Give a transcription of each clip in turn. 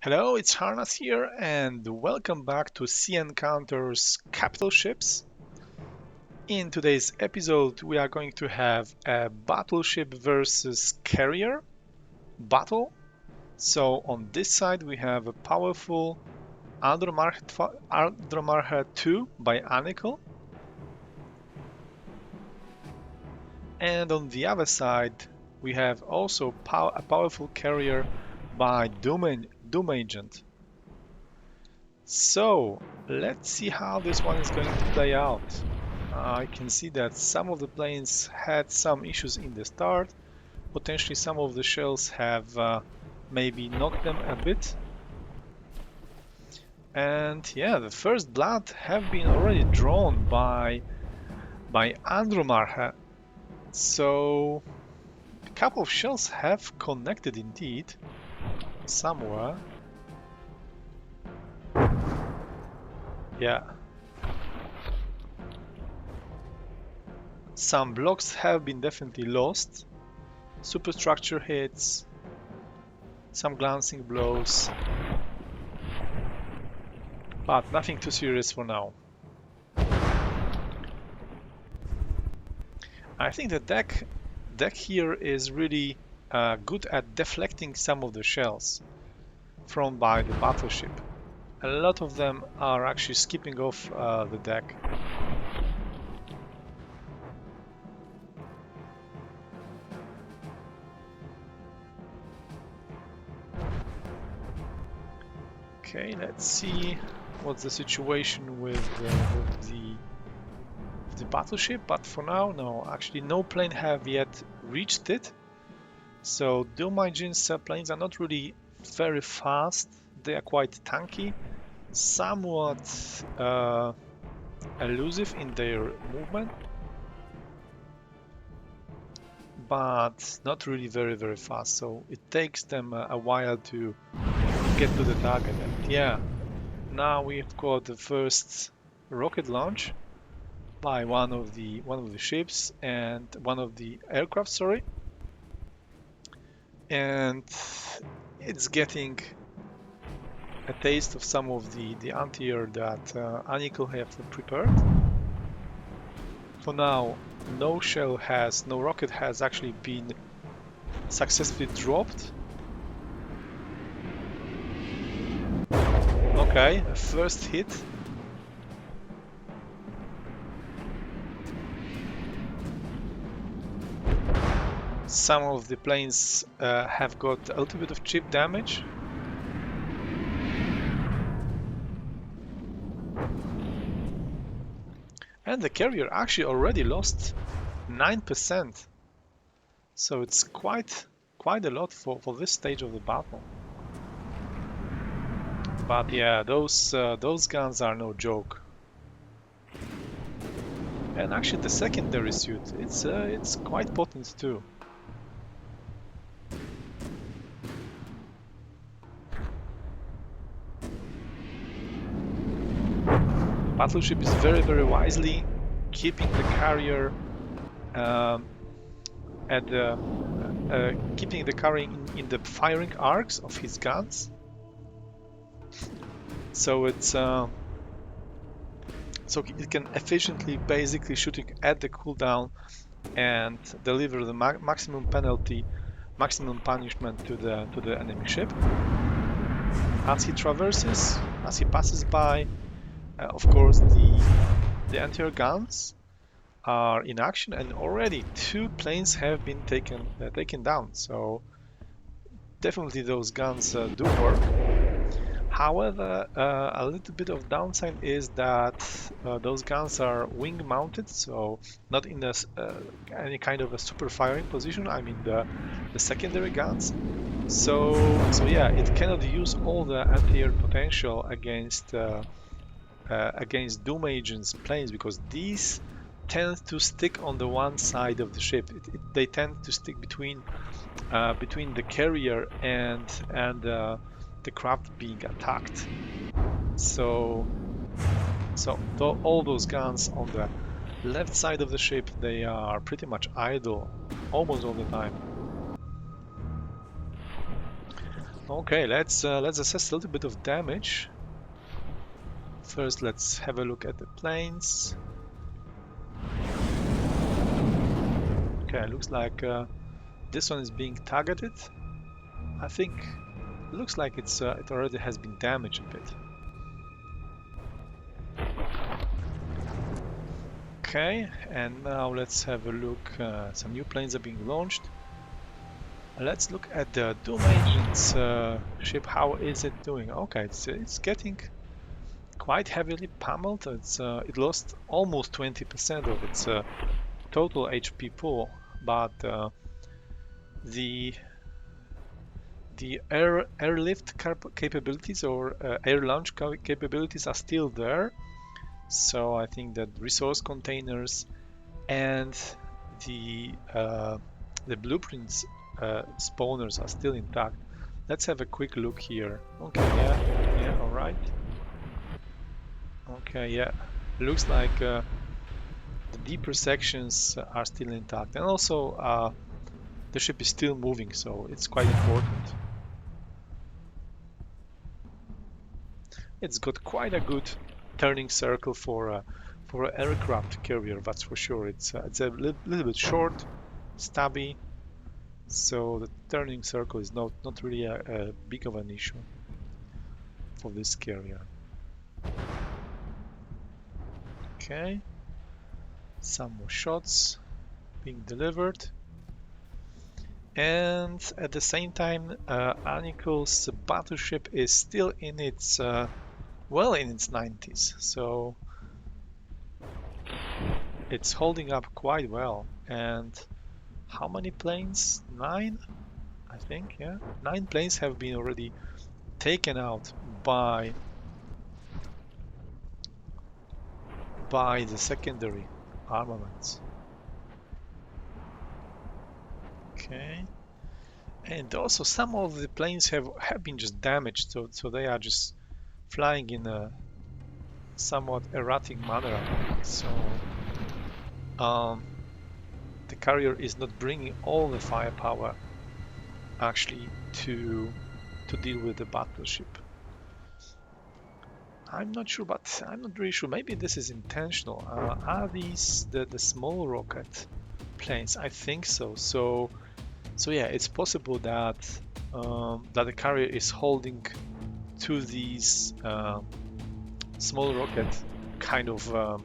Hello, it's Harnas here, and welcome back to Sea Encounters Capital Ships. In today's episode, we are going to have a battleship versus carrier battle. So on this side, we have a powerful Andromache 2 by Anikel, and on the other side, we have also a powerful carrier by Doom Agent. So let's see how this one is going to play out. I can see that some of the planes had some issues in the start. Potentially some of the shells have maybe knocked them a bit. And yeah, the first blood have been already drawn by Andromache. So a couple of shells have connected indeed somewhere. Yeah. Some blocks have been definitely lost. Superstructure hits, some glancing blows, but nothing too serious for now. I think the deck here is really good at deflecting some of the shells thrown by the battleship. A lot of them are actually skipping off the deck. Okay, let's see what's the situation with the battleship, but for now, no. Actually, no plane have yet reached it. So Doom Agent's planes are not really very fast. They are quite tanky, somewhat elusive in their movement, but not really very fast. So it takes them a while to get to the target. And yeah, now we've got the first rocket launch by one of the ships and one of the aircraft, sorry. And it's getting a taste of some of the anti-air that Anikel have prepared. For now, no rocket has actually been successfully dropped. Okay, a first hit. Some of the planes have got a little bit of chip damage. And the carrier actually already lost 9%. So it's quite a lot for this stage of the battle. But yeah, those guns are no joke. And actually the secondary suit, it's quite potent too. Battleship is very wisely keeping the carrier keeping the carrier in the firing arcs of his guns. So it's so it can efficiently basically shooting at the cooldown and deliver the maximum penalty, maximum punishment to the enemy ship. As he passes by, of course the anti-air guns are in action, and already 2 planes have been taken down. So definitely those guns do work. However, a little bit of downside is that those guns are wing mounted, so not in any kind of a super firing position. I mean the secondary guns. So yeah, it cannot use all the anti-air potential against Doom Agent's planes, because these tend to stick on the one side of the ship. They tend to stick between the carrier and the craft being attacked. So all those guns on the left side of the ship, they are pretty much idle almost all the time. Okay, let's assess a little bit of damage. First, let's have a look at the planes. Okay, looks like this one is being targeted. I think it looks like it already has been damaged a bit. Okay, and now let's have a look. Some new planes are being launched. Let's look at the Doom Agent's ship. How is it doing? Okay, it's getting quite heavily pummeled. It lost almost 20% of its total HP pool, but the airlift capabilities or air launch capabilities are still there. So I think that resource containers and the blueprints spawners are still intact. Let's have a quick look here. Okay, yeah, all right. Okay, yeah, looks like the deeper sections are still intact, and also the ship is still moving, so it's quite important. It's got quite a good turning circle for an aircraft carrier, that's for sure. It's a little bit short, stubby, so the turning circle is not really a big of an issue for this carrier. Okay, some more shots being delivered, and at the same time, Anikel's battleship is still in its well in its 90s, so it's holding up quite well. And how many planes? 9, I think. Yeah, 9 planes have been already taken out by the secondary armaments. Okay, and also some of the planes have been just damaged, so they are just flying in a somewhat erratic manner. So the carrier is not bringing all the firepower actually to deal with the battleship. I'm not sure, but I'm not really sure. Maybe this is intentional. Are these the small rocket planes? I think so. So yeah, it's possible that that the carrier is holding to these small rocket kind of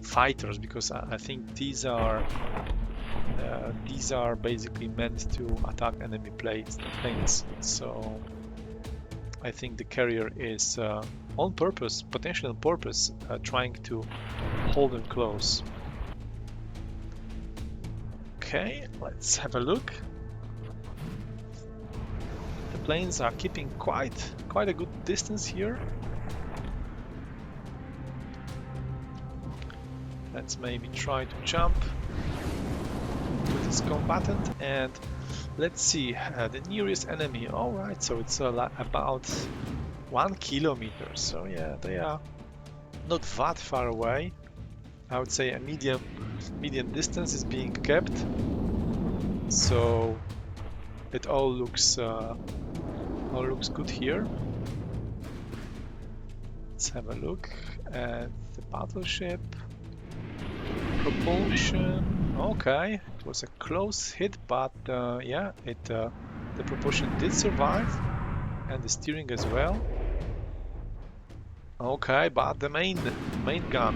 fighters, because I think these are basically meant to attack enemy planes. So I think the carrier is on purpose, potentially on purpose, trying to hold them close. Okay, let's have a look. The planes are keeping quite a good distance here. Let's maybe try to jump to this combatant, and let's see the nearest enemy. All right, so it's about 1 kilometer. So yeah, they are not that far away. I would say a medium distance is being kept. So it all looks good here. Let's have a look at the battleship. Propulsion. Okay, it was a close hit, but yeah, the propulsion did survive, and the steering as well. Okay, but the main gun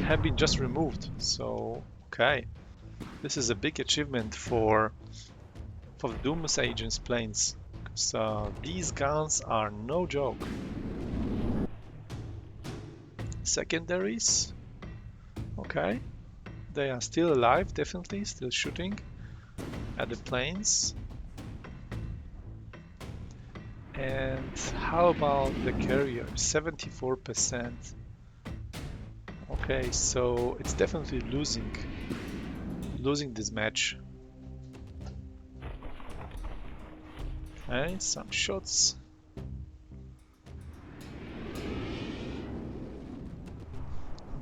have been just removed. So okay, this is a big achievement for the Doom Agent's planes, because these guns are no joke. Secondaries. Okay. They are still alive, definitely, still shooting at the planes. And how about the carrier? 74%. Okay, so it's definitely losing this match. Okay, some shots.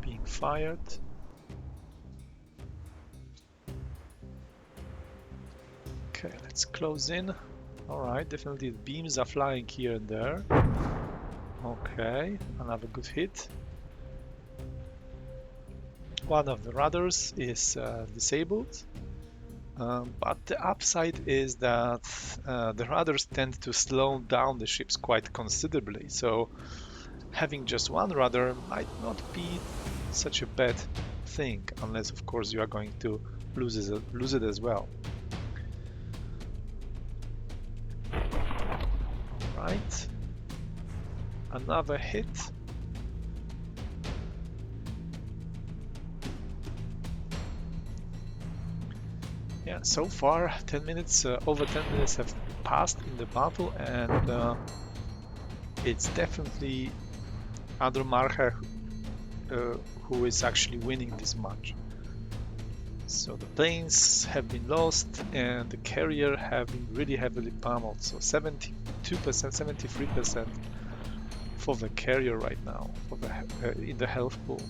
Being fired. Okay, let's close in. Alright, definitely the beams are flying here and there. Okay, another good hit. One of the rudders is disabled. But the upside is that the rudders tend to slow down the ships quite considerably. So having just one rudder might not be such a bad thing, unless of course you are going to lose it as well. Right, another hit. Yeah, so far 10 minutes, over 10 minutes have passed in the battle, and it's definitely Andromache who is actually winning this match. So the planes have been lost and the carrier have been really heavily pummeled. So 72%, 73% for the carrier right now, for the in the health pool.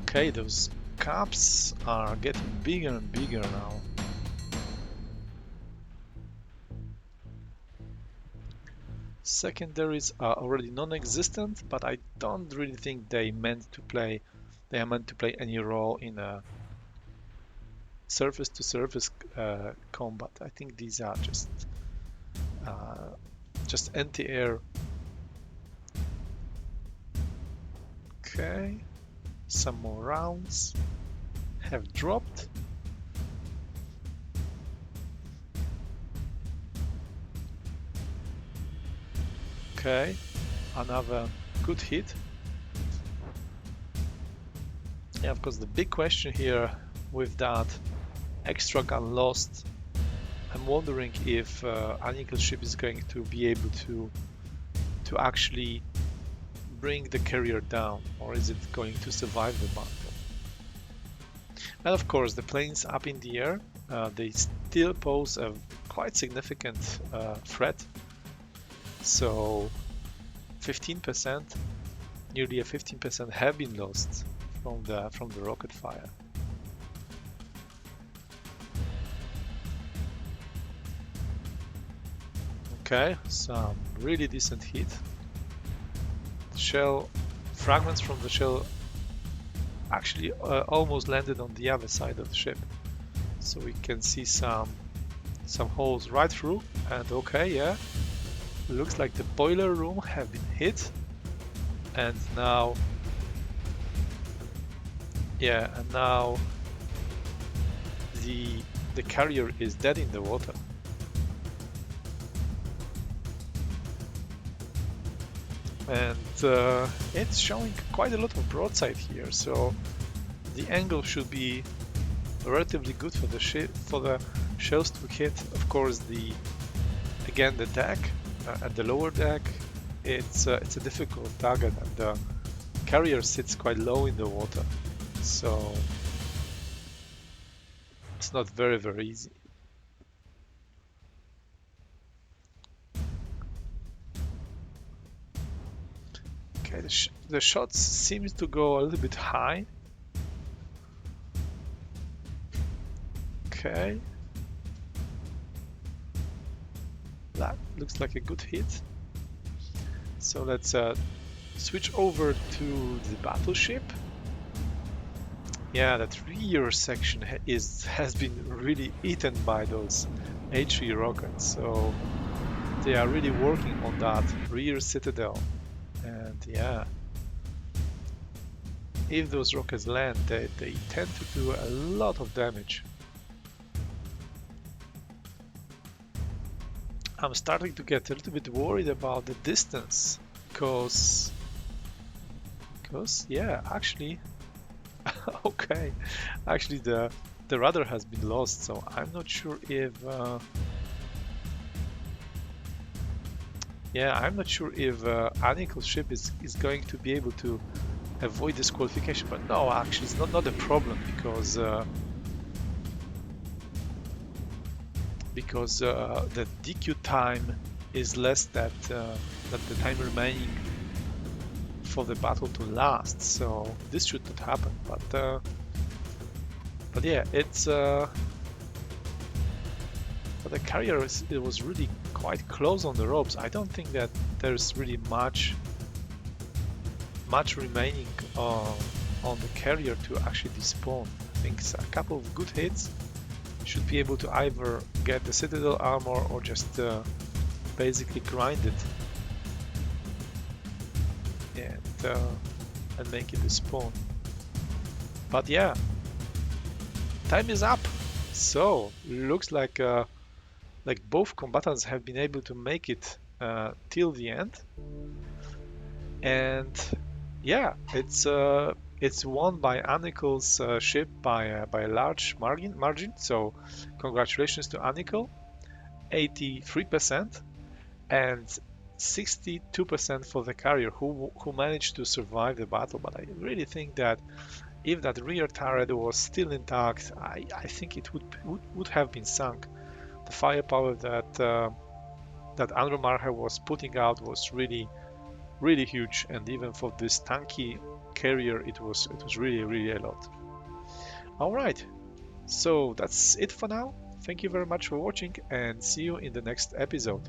Okay, those caps are getting bigger and bigger now. Secondaries are already non-existent, but I don't really think they are meant to play any role in a surface-to-surface combat. I think these are just anti-air. Okay, some more rounds have dropped. Okay, another good hit. Yeah, of course, the big question here with that extra gun lost, I'm wondering if unequal ship is going to be able to actually bring the carrier down, or is it going to survive the battle? And of course, the planes up in the air, they still pose a quite significant threat. So 15%, nearly a 15% have been lost from the rocket fire. Okay, some really decent hit. Shell fragments from the shell actually almost landed on the other side of the ship, so we can see some holes right through. And okay, yeah, looks like the boiler room have been hit, and now the carrier is dead in the water. And it's showing quite a lot of broadside here, so the angle should be relatively good for the shells to hit. Of course, the deck at the lower deck, it's a difficult target, and the carrier sits quite low in the water, so it's not very easy. Okay, the shots seems to go a little bit high. Okay, that looks like a good hit. So let's switch over to the battleship. Yeah, that rear section has been really eaten by those H3 rockets, so they are really working on that rear citadel. And yeah, if those rockets land, they tend to do a lot of damage. I'm starting to get a little bit worried about the distance, because yeah, actually okay, actually the rudder has been lost, so I'm not sure if unequal ship is going to be able to avoid disqualification. But no, actually it's not a problem, because the DQ time is less than the time remaining for the battle to last, so this should not happen. But yeah, it's for the carrier, it was really quite close on the ropes. I don't think that there's really much remaining on the carrier to actually despawn. I think a couple of good hits should be able to either get the Citadel armor or just basically grind it and make it despawn. But yeah, time is up. So looks like both combatants have been able to make it till the end, and yeah, it's won by Anicle's ship by a large margin. So congratulations to Anicle, 83%, and 62% for the carrier who managed to survive the battle. But I really think that if that rear turret was still intact, I think it would have been sunk. The firepower that Andromache was putting out was really huge, and even for this tanky carrier, it was really a lot. All right, so that's it for now. Thank you very much for watching, and see you in the next episode.